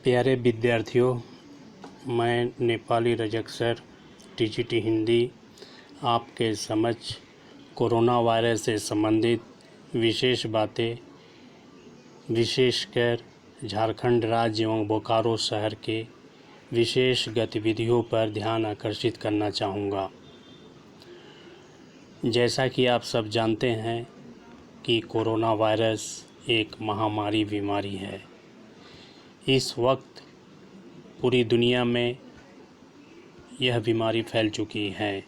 प्यारे विद्यार्थियों, मैं नेपाली रजक सर टीजीटी हिंदी आपके समक्ष कोरोना वायरस से संबंधित विशेष बातें, विशेषकर झारखंड राज्य एवं बोकारो शहर के विशेष गतिविधियों पर ध्यान आकर्षित करना चाहूँगा। जैसा कि आप सब जानते हैं कि कोरोना वायरस एक महामारी बीमारी है। इस वक्त पूरी दुनिया में यह बीमारी फैल चुकी है।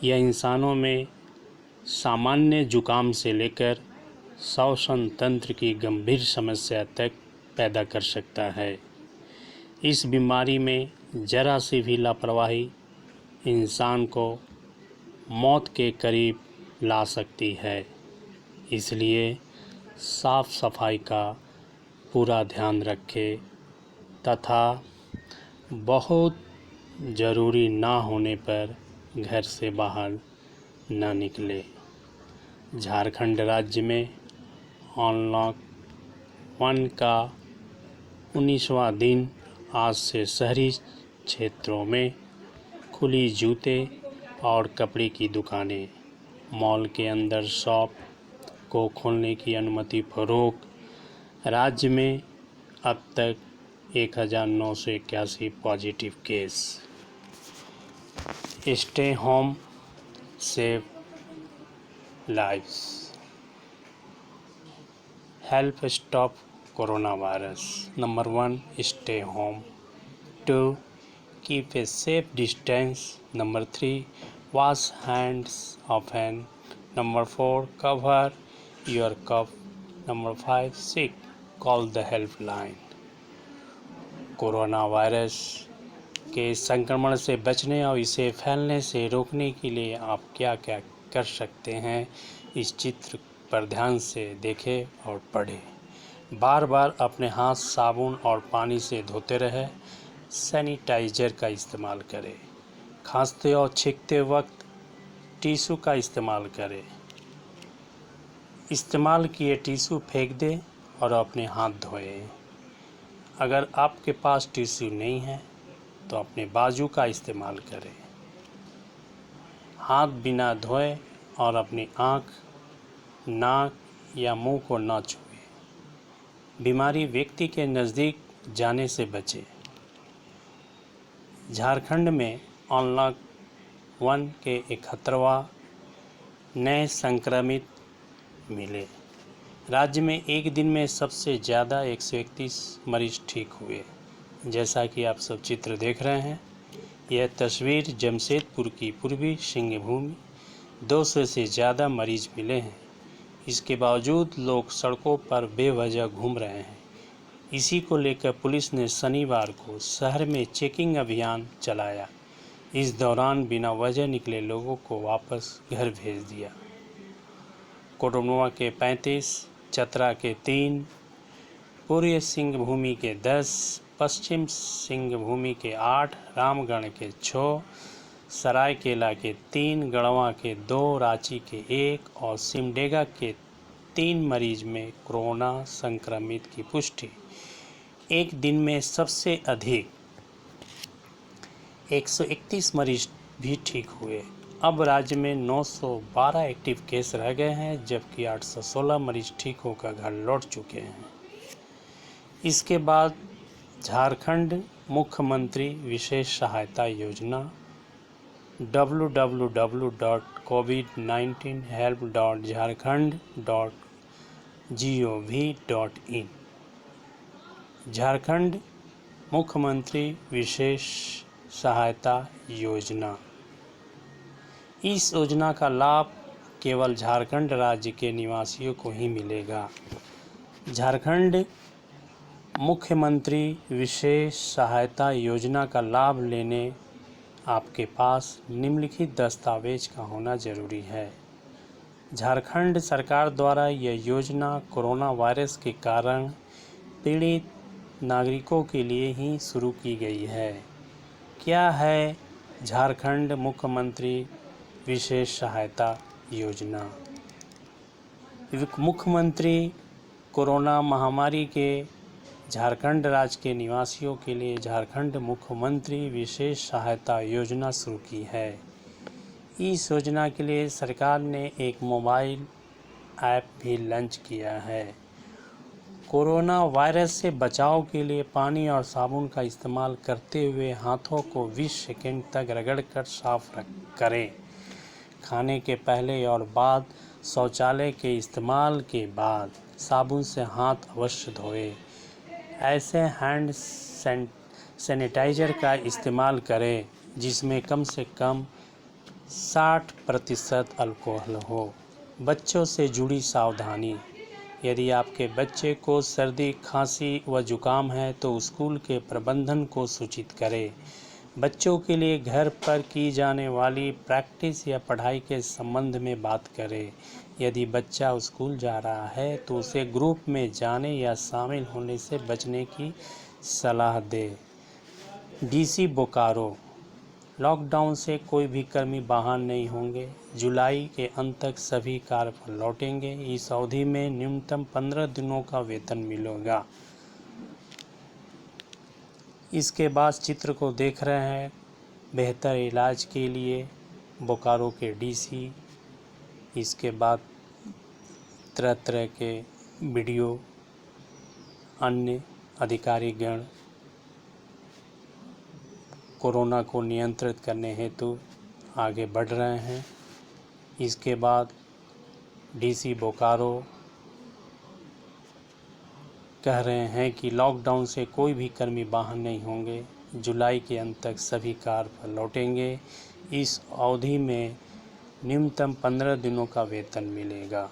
यह इंसानों में सामान्य जुकाम से लेकर श्वसन तंत्र की गंभीर समस्या तक पैदा कर सकता है। इस बीमारी में जरा सी भी लापरवाही इंसान को मौत के करीब ला सकती है। इसलिए साफ सफाई का पूरा ध्यान रखें तथा बहुत ज़रूरी ना होने पर घर से बाहर न निकले। झारखंड राज्य में अनलॉक 1 का 19वां दिन आज से शहरी क्षेत्रों में खुली जूते और कपड़े की दुकानें, मॉल के अंदर शॉप को खोलने की अनुमति फरोग। राज्य में अब तक 1981 positive case. Stay home save lives, help stop corona virus. Number 1, stay home. 2, keep a safe distance. Number 3, wash hands often. Number 4, cover your cough. Number 5, sick, call the helpline. Corona virus के संक्रमण से बचने और इसे फैलने से रोकने के लिए आप क्या क्या कर सकते हैं, इस चित्र पर ध्यान से देखें और पढ़ें। बार बार अपने हाथ साबुन और पानी से धोते रहें। सैनिटाइज़र का इस्तेमाल करें। खांसते और छींकते वक्त टिश्यू का इस्तेमाल करें। इस्तेमाल किए टिश्यू फेंक दें और अपने हाथ धोएं। अगर आपके पास टिश्यू नहीं है तो अपने बाजू का इस्तेमाल करें। हाथ बिना धोए और अपनी आँख, नाक या मुंह को न छुएं। बीमारी व्यक्ति के नज़दीक जाने से बचें। झारखंड में अनलॉक 1 के 71वां नए संक्रमित मिले। राज्य में एक दिन में सबसे ज़्यादा 131 मरीज ठीक हुए। जैसा कि आप सब चित्र देख रहे हैं, यह तस्वीर जमशेदपुर की पूर्वी सिंहभूमि। 200 से ज़्यादा मरीज मिले हैं। इसके बावजूद लोग सड़कों पर बेवजह घूम रहे हैं। इसी को लेकर पुलिस ने शनिवार को शहर में चेकिंग अभियान चलाया। इस दौरान बिना वजह निकले लोगों को वापस घर भेज दिया। कोडरमा के 35, चतरा के 3, पूर्वी सिंहभूमि के 10, पश्चिम सिंहभूमि के 8, रामगढ़ के 6, सरायकेला के 3, गढ़वा के 2, रांची के 1 और सिमडेगा के 3 मरीज में कोरोना संक्रमित की पुष्टि। एक दिन में सबसे अधिक 131 मरीज भी ठीक हुए। अब राज्य में 912 एक्टिव केस रह गए हैं, जबकि 816 मरीज ठीक होकर घर लौट चुके हैं। इसके बाद झारखंड मुख्यमंत्री विशेष सहायता योजना www.covid19help.jharkhand.gov.in झारखंड मुख्यमंत्री विशेष सहायता योजना। इस योजना का लाभ केवल झारखंड राज्य के निवासियों को ही मिलेगा। झारखंड मुख्यमंत्री विशेष सहायता योजना का लाभ लेने आपके पास निम्नलिखित दस्तावेज का होना जरूरी है। झारखंड सरकार द्वारा यह योजना कोरोना वायरस के कारण पीड़ित नागरिकों के लिए ही शुरू की गई है। क्या है झारखंड मुख्यमंत्री विशेष सहायता योजना? मुख्यमंत्री कोरोना महामारी के झारखंड राज्य के निवासियों के लिए झारखंड मुख्यमंत्री विशेष सहायता योजना शुरू की है। इस योजना के लिए सरकार ने एक मोबाइल ऐप भी लॉन्च किया है। कोरोना वायरस से बचाव के लिए पानी और साबुन का इस्तेमाल करते हुए हाथों को 20 सेकंड तक रगड़कर साफ करें। खाने के पहले और बाद, शौचालय के इस्तेमाल के बाद साबुन से हाथ अवश्य धोएं। ऐसे हैंड सैनिटाइज़र का इस्तेमाल करें जिसमें कम से कम 60% अल्कोहल हो। बच्चों से जुड़ी सावधानी। यदि आपके बच्चे को सर्दी, खांसी व जुकाम है तो स्कूल के प्रबंधन को सूचित करें। बच्चों के लिए घर पर की जाने वाली प्रैक्टिस या पढ़ाई के संबंध में बात करें। यदि बच्चा स्कूल जा रहा है तो उसे ग्रुप में जाने या शामिल होने से बचने की सलाह दें। डीसी बोकारो, लॉकडाउन से कोई भी कर्मी बाहर नहीं होंगे। जुलाई के अंत तक सभी कार्य पर लौटेंगे। इस अवधि में न्यूनतम 15 दिनों का वेतन मिलेगा। इसके बाद चित्र को देख रहे हैं बेहतर इलाज के लिए बोकारो के डीसी। इसके बाद तरह तरह के वीडियो अन्य अधिकारीगण कोरोना को नियंत्रित करने हेतु आगे बढ़ रहे हैं। इसके बाद डीसी बोकारो कह रहे हैं कि लॉकडाउन से कोई भी कर्मी बाहर नहीं होंगे। जुलाई के अंत तक सभी कार्य पर लौटेंगे। इस अवधि में न्यूनतम 15 दिनों का वेतन मिलेगा।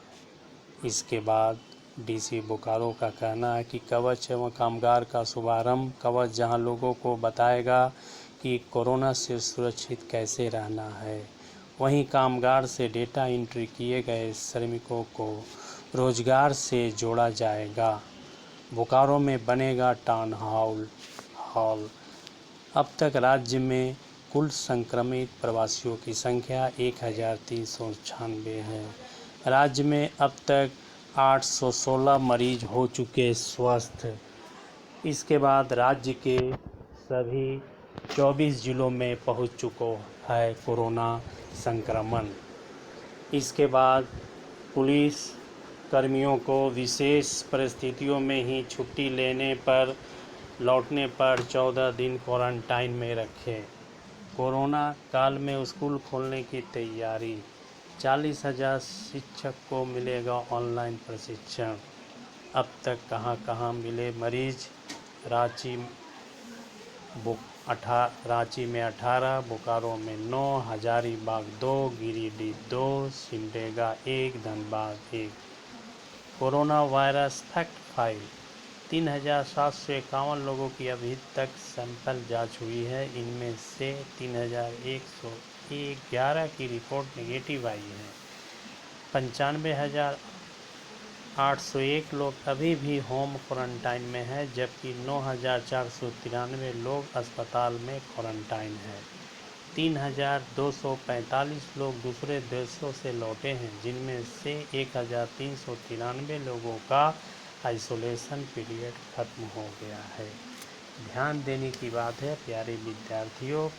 इसके बाद डीसी बोकारो का कहना है कि कवच एवं कामगार का शुभारंभ। कवच जहां लोगों को बताएगा कि कोरोना से सुरक्षित कैसे रहना है, वहीं कामगार से डेटा एंट्री किए गए श्रमिकों को रोजगार से जोड़ा जाएगा। बोकारो में बनेगा टाउन हॉल। अब तक राज्य में कुल संक्रमित प्रवासियों की संख्या 1396 है। राज्य में अब तक 816 मरीज हो चुके स्वस्थ। इसके बाद राज्य के सभी 24 जिलों में पहुंच चुका है कोरोना संक्रमण। इसके बाद पुलिस कर्मियों को विशेष परिस्थितियों में ही छुट्टी लेने पर लौटने पर 14 दिन क्वारंटाइन में रखें। कोरोना काल में स्कूल खोलने की तैयारी। 40,000 शिक्षक को मिलेगा ऑनलाइन प्रशिक्षण। अब तक कहां मिले मरीज। रांची में 18, बोकारो में 9, Hazaribagh 2, Giridih 2, Simdega 1, Dhanbad 1। Corona virus fact file. 3,751 लोगों की अभी तक सैंपल जांच हुई है। इनमें से 3,111 की रिपोर्ट नेगेटिव आई है। 95,801 लोग अभी भी होम क्वारंटाइन में हैं, जबकि 9,493 लोग अस्पताल में क्वारंटाइन हैं। 3,245 लोग दूसरे देशों से लौटे हैं, जिनमें से 1,393 लोगों का आइसोलेशन पीरियड खत्म हो गया है। ध्यान देने की बात है प्यारे विद्यार्थियों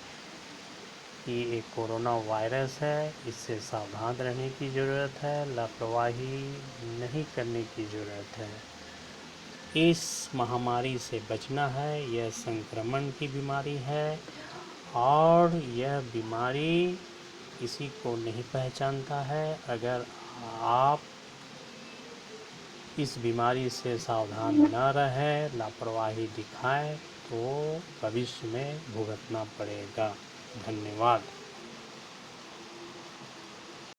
कि एक कोरोना वायरस है, इससे सावधान रहने की ज़रूरत है, लापरवाही नहीं करने की ज़रूरत है। इस महामारी से बचना है। यह संक्रमण की बीमारी है और यह बीमारी किसी को नहीं पहचानता है। अगर आप इस बीमारी से सावधान न रहें, लापरवाही दिखाएं तो भविष्य में भुगतना पड़ेगा। धन्यवाद।